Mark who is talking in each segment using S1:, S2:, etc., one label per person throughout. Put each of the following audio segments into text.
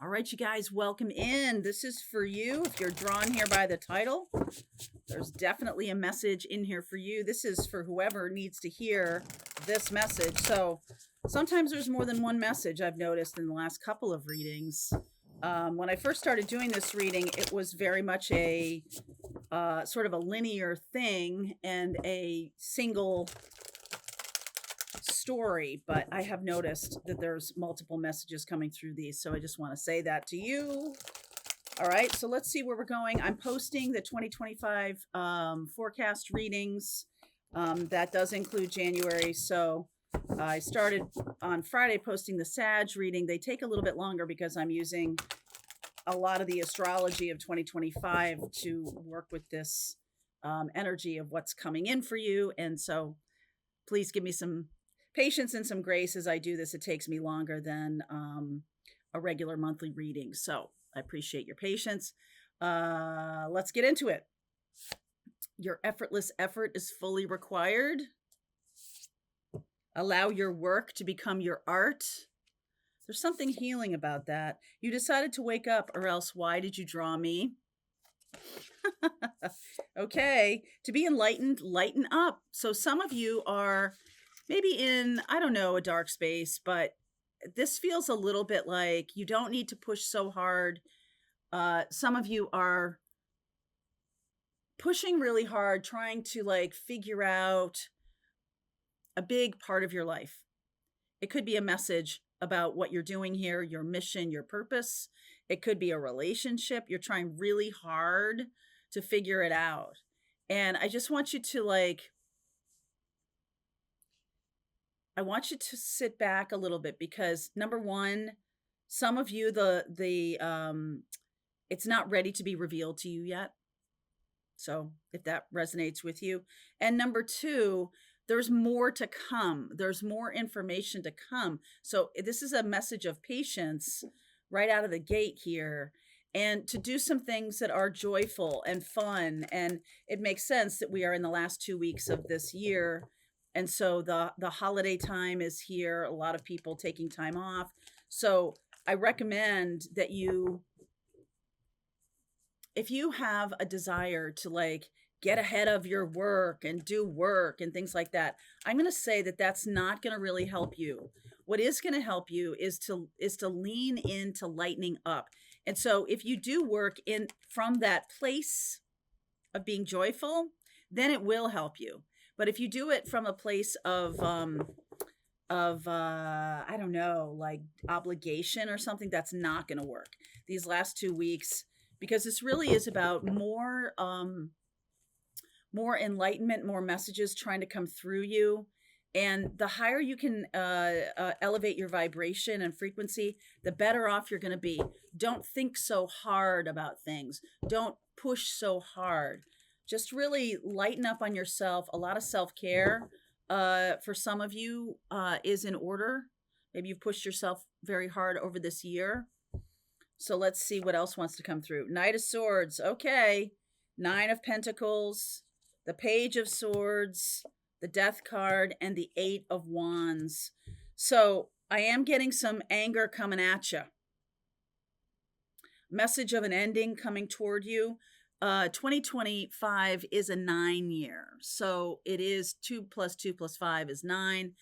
S1: All right, you guys, welcome in. This is for you. If you're drawn here by the title, there's definitely a message in here for you. This is for whoever needs to hear this message. So sometimes there's more than one message I've noticed in the last couple of readings. When I first started doing this reading, it was very much a sort of a linear thing and a single story, but I have noticed that there's multiple messages coming through these, so I just want to say that to you. All right, so let's see where we're going. I'm posting the 2025 forecast readings. That does include January, so I started on Friday posting the Sag reading. They take a little bit longer because I'm using a lot of the astrology of 2025 to work with this energy of what's coming in for you, and so please give me some patience and some grace as I do this. It takes me longer than a regular monthly reading, so I appreciate your patience. Let's get into it. Your effortless effort is fully required. Allow your work to become your art. There's something healing about that. You decided to wake up, or else why did you draw me? Okay, to be enlightened, lighten up. So some of you are maybe in, I don't know, a dark space, but this feels a little bit like you don't need to push so hard. Some of you are pushing really hard, trying to like figure out a big part of your life. It could be a message about what you're doing here, your mission, your purpose. It could be a relationship. You're trying really hard to figure it out. And I just want you to I want you to sit back a little bit, because number one, some of you, it's not ready to be revealed to you yet. So if that resonates with you. And number two, there's more to come. There's more information to come. So this is a message of patience right out of the gate here, and to do some things that are joyful and fun. And it makes sense that we are in the last 2 weeks of this year. And so the holiday time is here, a lot of people taking time off. So I recommend that if you have a desire to get ahead of your work and do work and things like that, I'm going to say that that's not going to really help you. What is going to help you is to lean into lightening up. And so if you do work from that place of being joyful, then it will help you. But if you do it from a place of I don't know, like obligation or something, that's not going to work these last 2 weeks, because this really is about more enlightenment, more messages trying to come through you. And the higher you can elevate your vibration and frequency, the better off you're going to be. Don't think so hard about things. Don't push so hard. Just really lighten up on yourself. A lot of self-care for some of you is in order. Maybe you've pushed yourself very hard over this year. So let's see what else wants to come through. Knight of Swords. Okay. 9 of Pentacles. The Page of Swords. The Death card. And the 8 of Wands. So I am getting some anger coming at you. Message of an ending coming toward you. 2025 is a 9 year. So it is 2 plus 2 plus 5 is 9.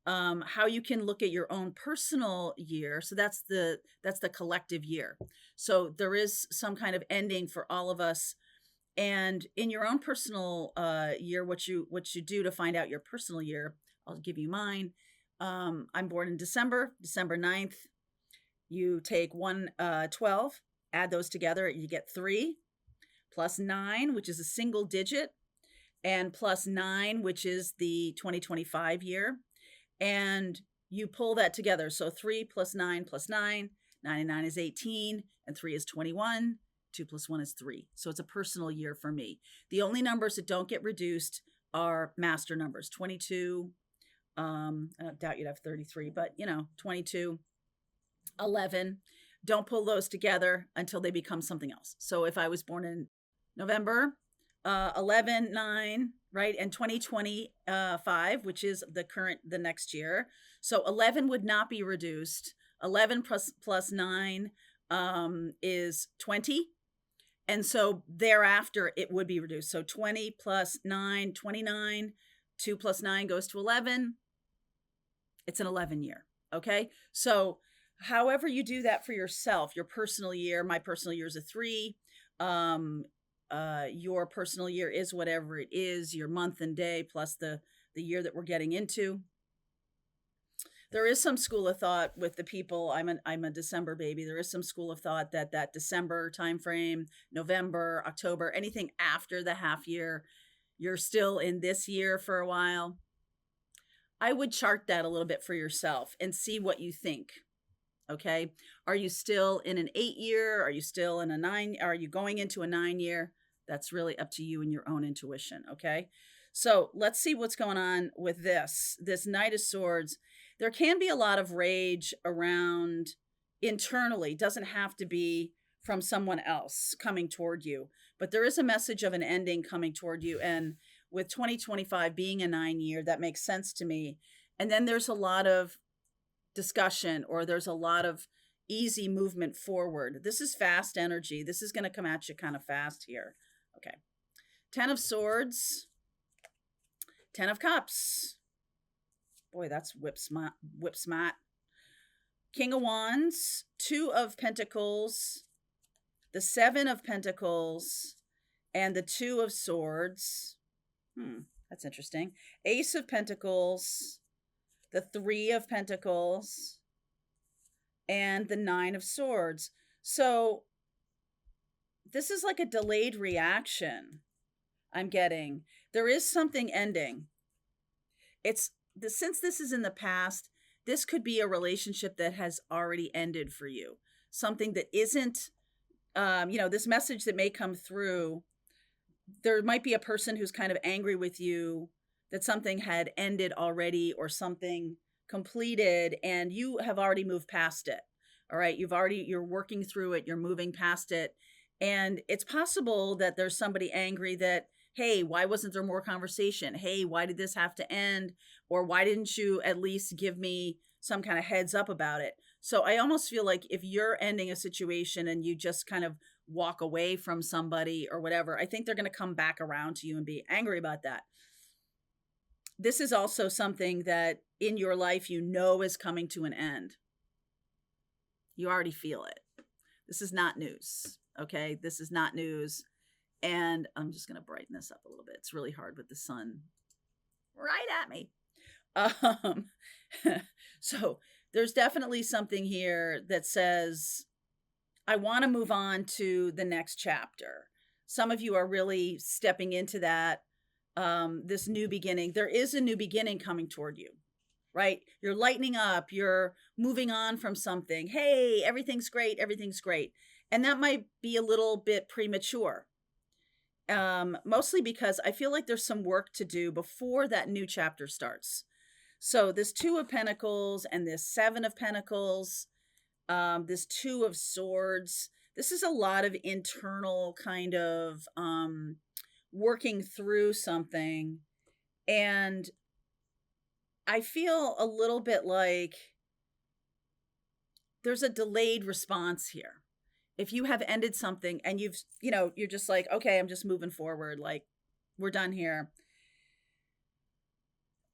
S1: How you can look at your own personal year. So that's the collective year. So there is some kind of ending for all of us. And in your own personal year, what you do to find out your personal year, I'll give you mine. I'm born in December 9th. You take 12, add those together, you get 3. Plus 9, which is a single digit, and plus 9, which is the 2025 year. And you pull that together. So 3 plus 9 plus 9, 9 and 9 is 18, and 3 is 21, 2 plus 1 is 3. So it's a personal year for me. The only numbers that don't get reduced are master numbers, 22, I doubt you'd have 33, but 22, 11. Don't pull those together until they become something else. So if I was born in November, 11, 9, right? And 2025, which is the next year. So 11 would not be reduced. 11 plus 9 is 20. And so thereafter, it would be reduced. So 20 plus 9, 29. 2 plus 9 goes to 11. It's an 11 year. Okay. So however you do that for yourself, your personal year, my personal year is a 3. Your personal year is whatever it is, your month and day plus the year that we're getting into. There is some school of thought with the people. I'm a December baby. There is some school of thought that December timeframe, November, October, anything after the half year, you're still in this year for a while. I would chart that a little bit for yourself and see what you think. Okay. Are you still in an 8 year? Are you still in a 9? Are you going into a 9 year? That's really up to you and your own intuition. Okay. So let's see what's going on with this Knight of Swords. There can be a lot of rage around internally. Doesn't have to be from someone else coming toward you, but there is a message of an ending coming toward you. And with 2025 being a 9 year, that makes sense to me. And then there's a lot of discussion, or there's a lot of easy movement forward. This is fast energy. This is going to come at you kind of fast here. Okay. 10 of Swords, 10 of Cups. Boy, that's whip smart. King of Wands, 2 of Pentacles, the 7 of Pentacles, and the 2 of Swords. That's interesting. Ace of Pentacles, the 3 of Pentacles, and the 9 of Swords. So this is like a delayed reaction I'm getting. There is something ending. Since this is in the past, this could be a relationship that has already ended for you. Something that isn't, this message that may come through. There might be a person who's kind of angry with you that something had ended already or something completed, and you have already moved past it. All right. You're working through it. You're moving past it. And it's possible that there's somebody angry that, hey, why wasn't there more conversation? Hey, why did this have to end? Or why didn't you at least give me some kind of heads up about it? So I almost feel like if you're ending a situation and you just kind of walk away from somebody or whatever, I think they're going to come back around to you and be angry about that. This is also something that in your life is coming to an end. You already feel it. This is not news. Okay, this is not news. And I'm just going to brighten this up a little bit. It's really hard with the sun right at me. So there's definitely something here that says, I want to move on to the next chapter. Some of you are really stepping into that, this new beginning. There is a new beginning coming toward you, right? You're lightening up. You're moving on from something. Hey, everything's great. Everything's great. And that might be a little bit premature. Mostly because I feel like there's some work to do before that new chapter starts. So this 2 of Pentacles and this 7 of Pentacles, this 2 of Swords, this is a lot of internal kind of working through something. And I feel a little bit like there's a delayed response here. If you have ended something and you're just like, okay, I'm just moving forward, like we're done here.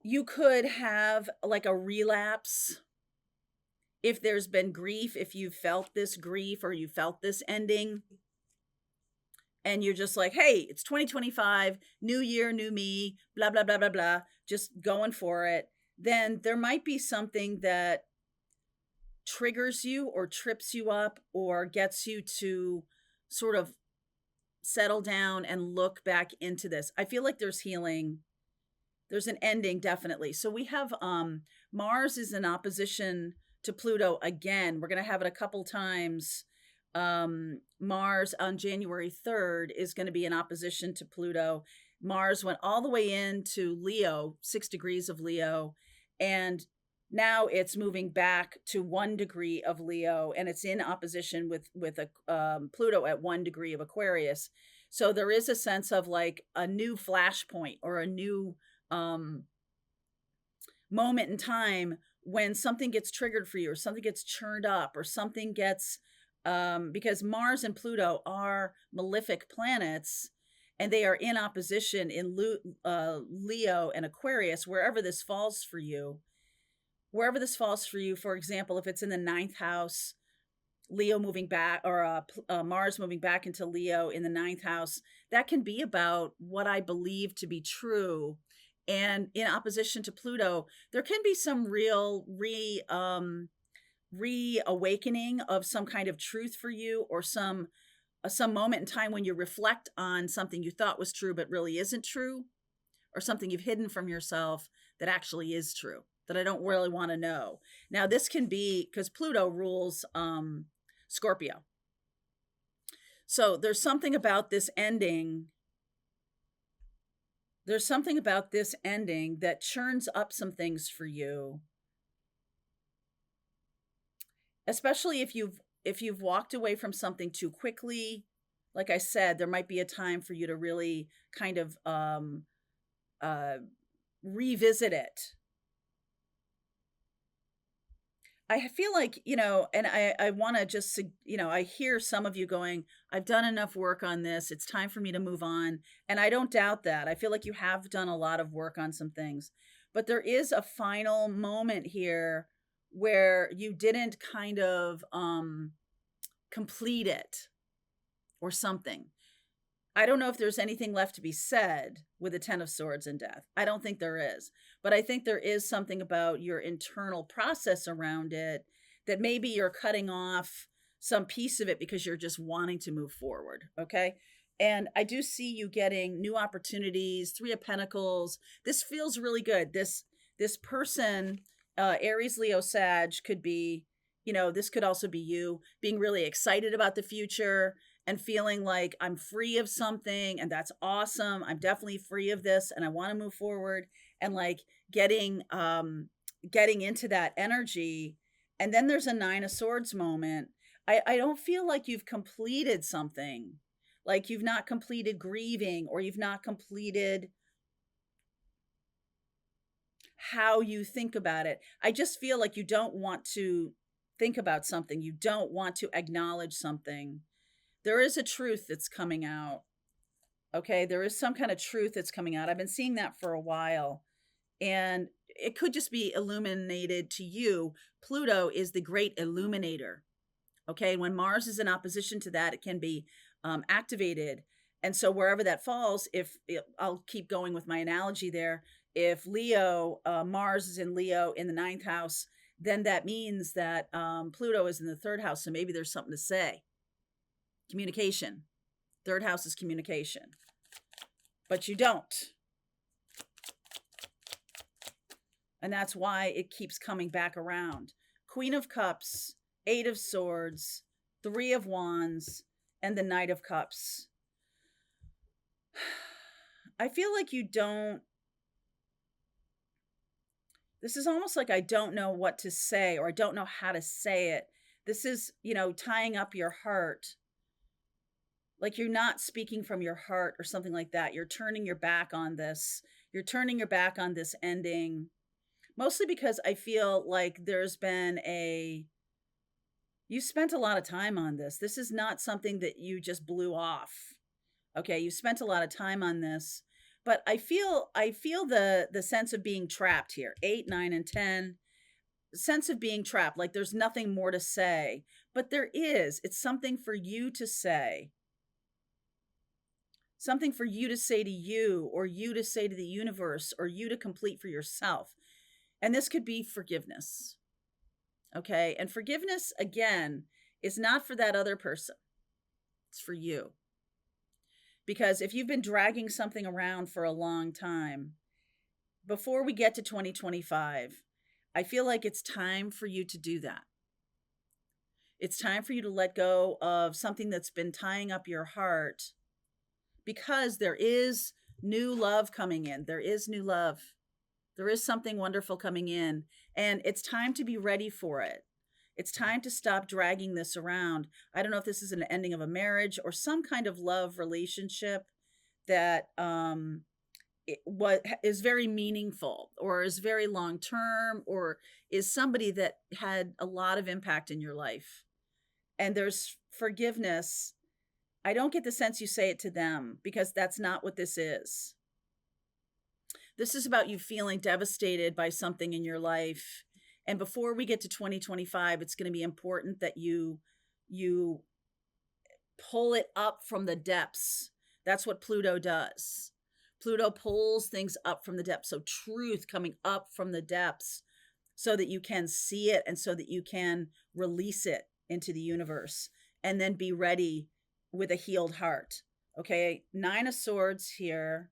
S1: You could have like a relapse if there's been grief, if you felt this grief or you felt this ending and you're just like, hey, it's 2025, new year, new me, blah, blah, blah, blah, blah, just going for it. Then there might be something that triggers you or trips you up or gets you to sort of settle down and look back into this. I feel like there's healing. There's an ending, definitely. So we have Mars is in opposition to Pluto again. We're going to have it a couple times. Mars on January 3rd is going to be in opposition to Pluto. Mars went all the way into Leo, 6 degrees of Leo, and now it's moving back to 1 degree of Leo, and it's in opposition with a Pluto at 1 degree of Aquarius. So there is a sense of like a new flashpoint or a new moment in time when something gets triggered for you, or something gets churned up, or something gets Because Mars and Pluto are malefic planets, and they are in opposition in Leo and Aquarius, wherever this falls for you. Wherever this falls for you, for example, if it's in the ninth house, Leo moving back, or Mars moving back into Leo in the ninth house, that can be about what I believe to be true. And in opposition to Pluto, there can be some real reawakening of some kind of truth for you, or some moment in time when you reflect on something you thought was true but really isn't true, or something you've hidden from yourself that actually is true, that I don't really want to know. Now, this can be because Pluto rules Scorpio. So there's something about this ending. There's something about this ending that churns up some things for you, especially if you've walked away from something too quickly. Like I said, there might be a time for you to really kind of revisit it. I feel like, and I want to just, I hear some of you going, I've done enough work on this. It's time for me to move on. And I don't doubt that. I feel like you have done a lot of work on some things, but there is a final moment here where you didn't kind of complete it or something. I don't know if there's anything left to be said with the Ten of Swords and death. I don't think there is. But I think there is something about your internal process around it that maybe you're cutting off some piece of it because you're just wanting to move forward. Okay. And I do see you getting new opportunities, Three of Pentacles. This feels really good. This person, Aries, Leo, Sag, could be, this could also be you being really excited about the future and feeling like I'm free of something, and that's awesome. I'm definitely free of this and I want to move forward, and like getting into that energy. And then there's a Nine of Swords moment. I don't feel like you've completed something, like you've not completed grieving, or you've not completed how you think about it. I just feel like you don't want to think about something. You don't want to acknowledge something. There is a truth that's coming out. Okay, there is some kind of truth that's coming out. I've been seeing that for a while. And it could just be illuminated to you. Pluto is the great illuminator. Okay, when Mars is in opposition to that, it can be activated. And so wherever that falls, I'll keep going with my analogy there. If Mars is in Leo in the ninth house, then that means that Pluto is in the third house. So maybe there's something to say. Communication. Third house is communication. But you don't. And that's why it keeps coming back around. Queen of Cups, Eight of Swords, Three of Wands, and the Knight of Cups. I feel like you don't. This is almost like I don't know what to say, or I don't know how to say it. This is, tying up your heart. Like you're not speaking from your heart or something like that. You're turning your back on this. You're turning your back on this ending. Mostly because I feel like you spent a lot of time on this. This is not something that you just blew off. Okay, you spent a lot of time on this. But I feel the sense of being trapped here. 8, 9, and 10. Sense of being trapped. Like there's nothing more to say. But there is. It's something for you to say. Something for you to say to you, or you to say to the universe, or you to complete for yourself. And this could be forgiveness. Okay. And forgiveness, again, is not for that other person. It's for you. Because if you've been dragging something around for a long time, before we get to 2025, I feel like it's time for you to do that. It's time for you to let go of something that's been tying up your heart, because there is new love coming in. There is new love. There is something wonderful coming in, and it's time to be ready for it. It's time to stop dragging this around. I don't know if this is an ending of a marriage or some kind of love relationship that what is very meaningful, or is very long-term, or is somebody that had a lot of impact in your life. and there's forgiveness. I don't get the sense you say it to them, because that's not what this is. This is about you feeling devastated by something in your life. And before we get to 2025, it's going to be important that you pull it up from the depths. That's what Pluto does. Pluto pulls things up from the depths. So truth coming up from the depths, so that you can see it and so that you can release it into the universe, and then be ready with a healed heart. Okay, 9 of Swords here.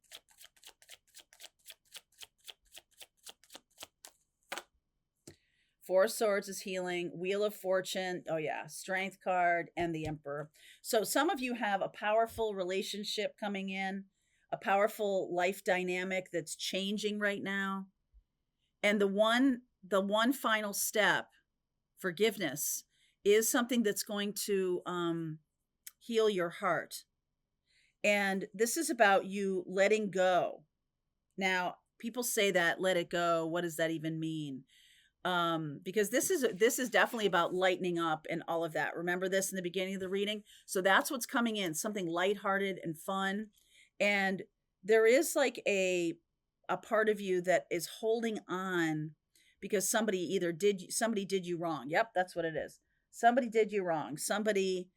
S1: Four of Swords is healing. Wheel of Fortune. Oh yeah, Strength card, and the Emperor. So some of you have a powerful relationship coming in, a powerful life dynamic that's changing right now. And the one final step, forgiveness, is something that's going to heal your heart. And this is about you letting go. Now, people say that, let it go. What does that even mean? Because this is definitely about lightening up and all of that. Remember this in the beginning of the reading? So that's what's coming in, something lighthearted and fun. And there is like a part of you that is holding on because somebody did you wrong. Yep, that's what it is. Somebody did you wrong. Somebody,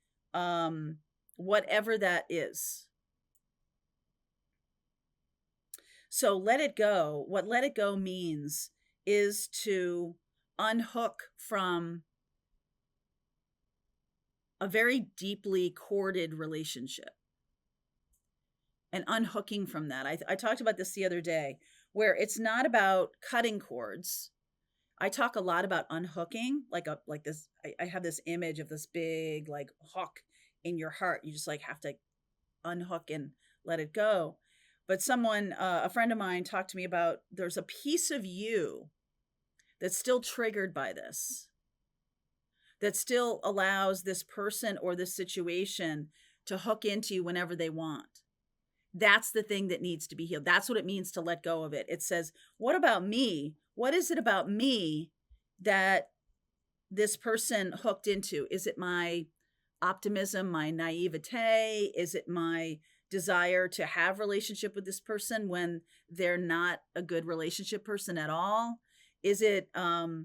S1: whatever that is. So let it go. What let it go means is to unhook from a very deeply corded relationship, and unhooking from that. I talked about this the other day, where it's not about cutting cords. I talk a lot about unhooking, like this. I have this image of this big like hook in your heart. You just like have to unhook and let it go. But someone, a friend of mine, talked to me about there's a piece of you that's still triggered by this, that still allows this person or this situation to hook into you whenever they want. That's the thing that needs to be healed. That's what it means to let go of it. It says, what about me? What is it about me that this person hooked into? Is it my optimism, my naivete? Is it my desire to have relationship with this person when they're not a good relationship person at all? Is it that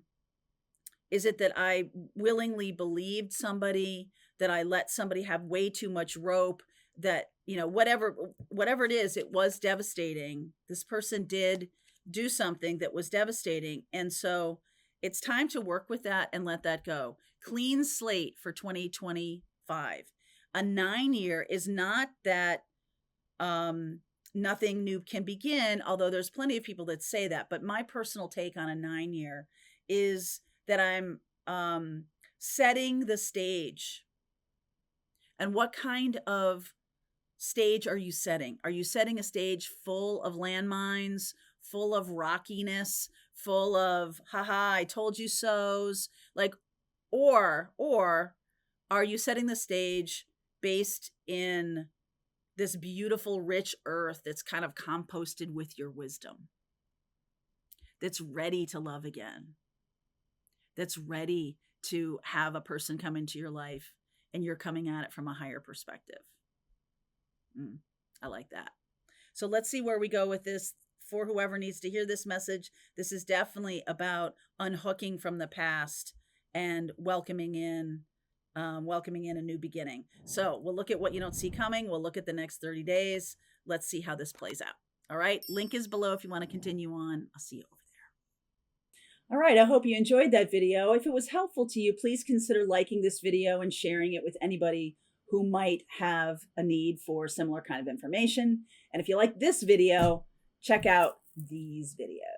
S1: I willingly believed somebody, that I let somebody have way too much rope, that, whatever it is, it was devastating. This person did do something that was devastating. And so it's time to work with that and let that go. Clean slate for 2025. A 9-year is not that nothing new can begin, although there's plenty of people that say that. But my personal take on a 9-year is that I'm setting the stage. And what kind of stage are you setting? Are you setting a stage full of landmines, full of rockiness, full of haha, I told you so's, like, or are you setting the stage based in this beautiful, rich earth that's kind of composted with your wisdom, that's ready to love again, that's ready to have a person come into your life and you're coming at it from a higher perspective? I like that. So let's see where we go with this. For whoever needs to hear this message, this is definitely about unhooking from the past and welcoming in a new beginning. So we'll look at what you don't see coming. We'll look at the next 30 days. Let's see how this plays out. All right. Link is below if you want to continue on. I'll see you over there. All right. I hope you enjoyed that video. If it was helpful to you, please consider liking this video and sharing it with anybody who might have a need for similar kind of information. And if you like this video, check out these videos.